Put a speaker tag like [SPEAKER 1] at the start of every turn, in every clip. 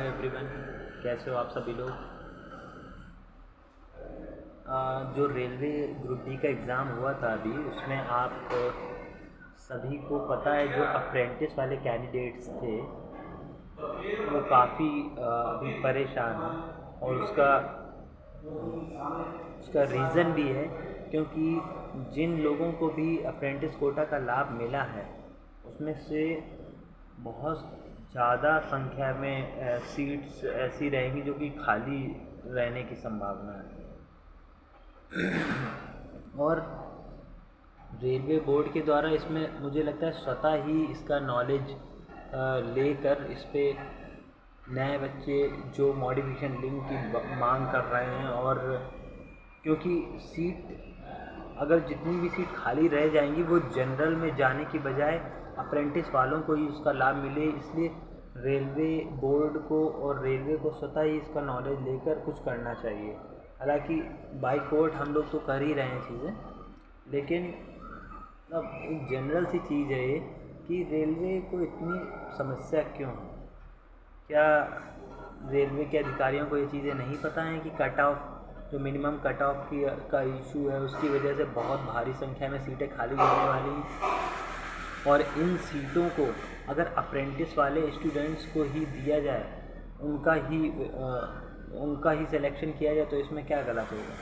[SPEAKER 1] Everyone, कैसे हो आप सभी लोग। जो रेलवे ग्रुप डी का एग्ज़ाम हुआ था अभी, उसमें आप सभी को पता है जो अप्रेंटिस वाले कैंडिडेट्स थे वो काफ़ी अभी परेशान हैं। और उसका उसका रीज़न भी है क्योंकि जिन लोगों को भी अप्रेंटिस कोटा का लाभ मिला है उसमें से बहुत ज़्यादा संख्या में सीट्स ऐसी रहेंगी जो कि खाली रहने की संभावना है। और रेलवे बोर्ड के द्वारा इसमें मुझे लगता है स्वतः ही इसका नॉलेज लेकर इस पे नए बच्चे जो मॉडिफिकेशन लिंक की मांग कर रहे हैं, और क्योंकि सीट अगर जितनी भी सीट खाली रह जाएंगी वो जनरल में जाने की बजाय अप्रेंटिस वालों को ही उसका लाभ मिले, इसलिए रेलवे बोर्ड को और रेलवे को स्वतः ही इसका नॉलेज लेकर कुछ करना चाहिए। हालांकि बाय कोर्ट हम लोग तो कर ही रहे हैं चीज़ें, लेकिन अब एक जनरल सी चीज़ है ये कि रेलवे को इतनी समस्या क्यों है। क्या रेलवे के अधिकारियों को ये चीज़ें नहीं पता हैं कि कट ऑफ जो मिनिमम कट ऑफ की का इशू है उसकी वजह से बहुत भारी संख्या में सीटें खाली होने वाली हैं, और इन सीटों को अगर अप्रेंटिस वाले स्टूडेंट्स को ही दिया जाए, उनका ही सिलेक्शन किया जाए, तो इसमें क्या गलत होगा।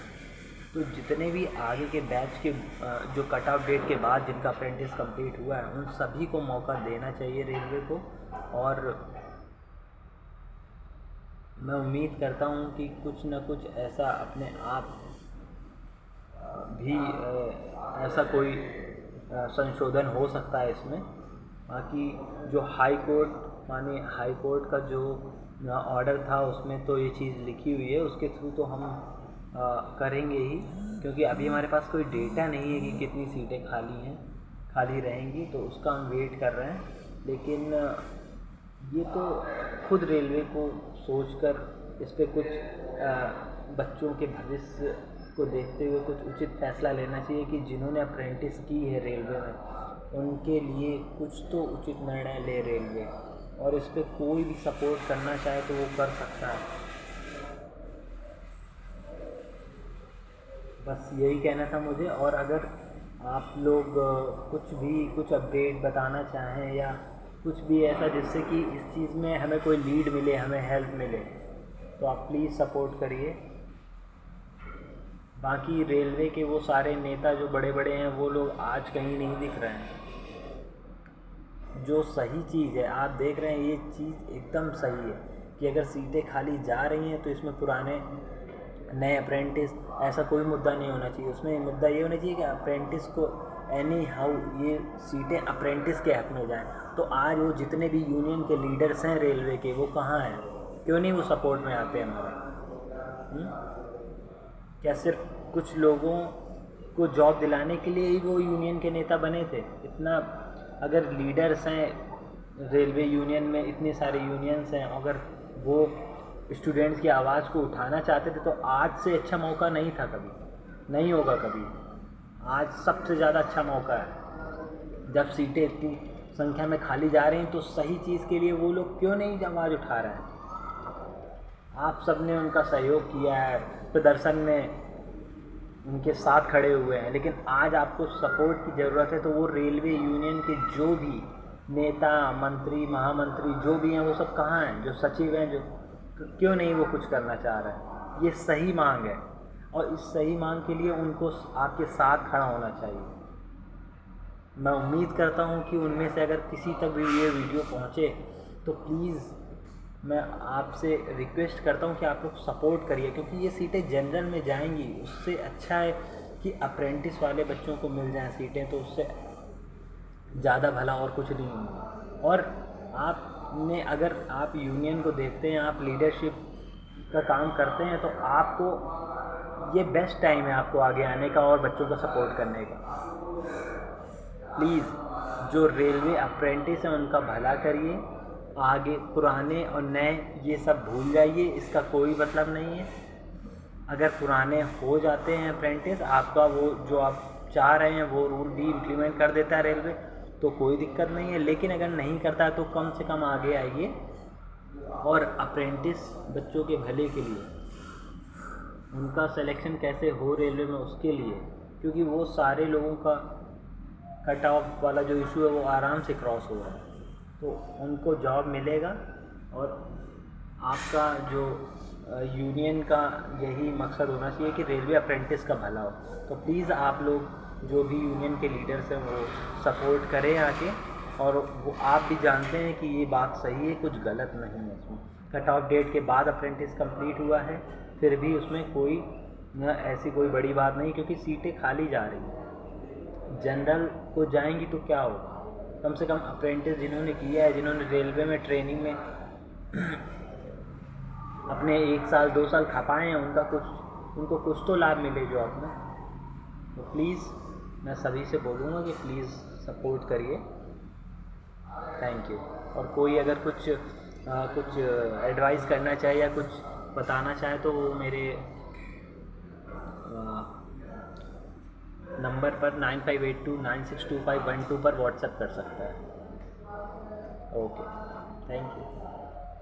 [SPEAKER 1] तो जितने भी आगे के बैच के जो कट ऑफ डेट के बाद जिनका अप्रेंटिस कंप्लीट हुआ है उन सभी को मौका देना चाहिए रेलवे को। और मैं उम्मीद करता हूँ कि कुछ न कुछ ऐसा अपने आप भी ऐसा कोई संशोधन हो सकता है इसमें। बाकी जो हाई कोर्ट का जो ऑर्डर था उसमें तो ये चीज़ लिखी हुई है, उसके थ्रू तो हम करेंगे ही, क्योंकि अभी हमारे पास कोई डेटा नहीं है कि कितनी सीटें खाली रहेंगी, तो उसका हम वेट कर रहे हैं। लेकिन ये तो खुद रेलवे को सोचकर इस पर कुछ बच्चों के भविष्य को देखते हुए कुछ उचित फैसला लेना चाहिए कि जिन्होंने अप्रेंटिस की है रेलवे में उनके लिए कुछ तो उचित निर्णय ले रेलवे, और इस पर कोई भी सपोर्ट करना चाहे तो वो कर सकता है। बस यही कहना था मुझे। और अगर आप लोग कुछ अपडेट बताना चाहें या कुछ भी ऐसा जिससे कि इस चीज़ में हमें कोई लीड मिले, हमें हेल्प मिले, तो आप प्लीज़ सपोर्ट करिए। बाकी रेलवे के वो सारे नेता जो बड़े बड़े हैं वो लोग आज कहीं नहीं दिख रहे हैं। जो सही चीज़ है आप देख रहे हैं, ये चीज़ एकदम सही है कि अगर सीटें खाली जा रही हैं तो इसमें पुराने नए अप्रेंटिस ऐसा कोई मुद्दा नहीं होना चाहिए। उसमें मुद्दा ये होना चाहिए कि अप्रेंटिस को एनी हाउ ये सीटें अप्रेंटिस के हक में जाएं। तो आज वो जितने भी यूनियन के लीडर्स हैं रेलवे के, वो कहाँ हैं? क्यों नहीं वो सपोर्ट में आते हैं हमारे? क्या सिर्फ कुछ लोगों को जॉब दिलाने के लिए ही वो यूनियन के नेता बने थे? इतना अगर लीडर्स हैं रेलवे यूनियन में, इतने सारे यूनियंस हैं, अगर वो स्टूडेंट्स की आवाज़ को उठाना चाहते थे तो आज से अच्छा मौका नहीं था, कभी नहीं होगा कभी। आज सबसे ज़्यादा अच्छा मौका है। जब सीटें इतनी संख्या में खाली जा रही हैं तो सही चीज़ के लिए वो लोग क्यों नहीं आवाज़ उठा रहे हैं? आप सब ने उनका सहयोग किया है, प्रदर्शन में उनके साथ खड़े हुए हैं, लेकिन आज आपको सपोर्ट की ज़रूरत है। तो वो रेलवे यूनियन के जो भी नेता, मंत्री, महामंत्री जो भी हैं वो सब कहाँ हैं? जो सचिव हैं, जो क्यों नहीं वो कुछ करना चाह रहे हैं? ये सही मांग है, और इस सही मांग के लिए उनको आपके साथ खड़ा होना चाहिए। मैं उम्मीद करता हूँ कि उनमें से अगर किसी तक भी ये वीडियो पहुँचे तो प्लीज़ मैं आपसे रिक्वेस्ट करता हूँ कि आप लोग सपोर्ट करिए, क्योंकि ये सीटें जनरल में जाएंगी। उससे अच्छा है कि अप्रेंटिस वाले बच्चों को मिल जाएं सीटें, तो उससे ज़्यादा भला और कुछ नहीं होगा। और आपने अगर आप यूनियन को देखते हैं, आप लीडरशिप का काम करते हैं, तो आपको ये बेस्ट टाइम है आपको आगे आने का और बच्चों को सपोर्ट करने का। प्लीज़ जो रेलवे अप्रेंटिस हैं उनका भला करिए। आगे पुराने और नए ये सब भूल जाइए, इसका कोई मतलब नहीं है। अगर पुराने हो जाते हैं अप्रेंटिस, आपका वो जो आप चाह रहे हैं वो रूल भी इम्प्लीमेंट कर देता है रेलवे, तो कोई दिक्कत नहीं है। लेकिन अगर नहीं करता है तो कम से कम आगे आइए और अप्रेंटिस बच्चों के भले के लिए, उनका सिलेक्शन कैसे हो रेलवे में उसके लिए, क्योंकि वो सारे लोगों का कट ऑफ वाला जो इशू है वो आराम से क्रॉस हो रहा है, तो उनको जॉब मिलेगा। और आपका जो यूनियन का यही मकसद होना चाहिए कि रेलवे अप्रेंटिस का भला हो। तो प्लीज़ आप लोग जो भी यूनियन के लीडर्स हैं वो सपोर्ट करें आके, और वो आप भी जानते हैं कि ये बात सही है, कुछ गलत नहीं है इसमें। कट ऑफ डेट के बाद अप्रेंटिस कंप्लीट हुआ है, फिर भी उसमें कोई ऐसी कोई बड़ी बात नहीं, क्योंकि सीटें खाली जा रही हैं। जनरल को जाएंगी तो क्या होगा, कम से कम अप्रेंटिस जिन्होंने किया है, जिन्होंने रेलवे में ट्रेनिंग में अपने 1 साल 2 साल खपाए हैं, उनको कुछ तो लाभ मिले जॉब में। तो प्लीज़ मैं सभी से बोलूँगा कि प्लीज़ सपोर्ट करिए। Thank you. और कोई अगर कुछ एडवाइस करना चाहे या कुछ बताना चाहे तो वो मेरे नंबर पर 9582962512 पर व्हाट्सएप कर सकता है। Okay, thank you.